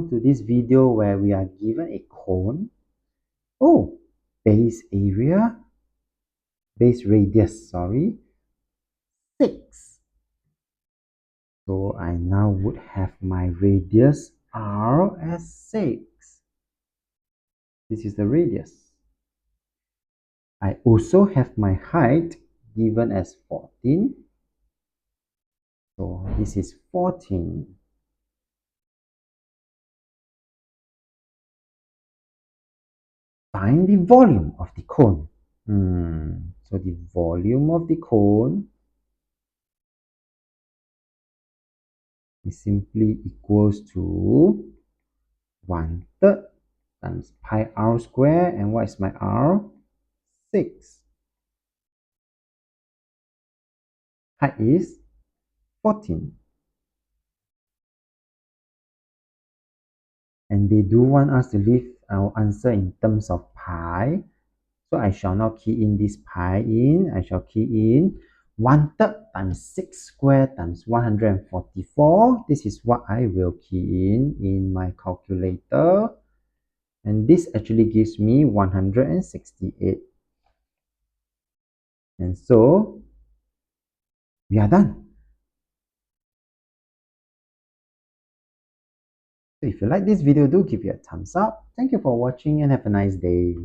on to this video where we are given a cone. Oh, base radius, 6. So I now would have my radius r as 6. This is the radius. I also have my height given as 14. So this is 14. Find the volume of the cone. So the volume of the cone is simply equals to 1/3 times pi r square. And what is my r? 6. Height is 14. And they do want us to leave our answer in terms of pi. So I shall now key in this pi in. I shall key in 1/3 times 6 squared times 144. This is what I will key in my calculator. And this actually gives me 168. And so we are done. So if you like this video, do give it a thumbs up. Thank you for watching and have a nice day.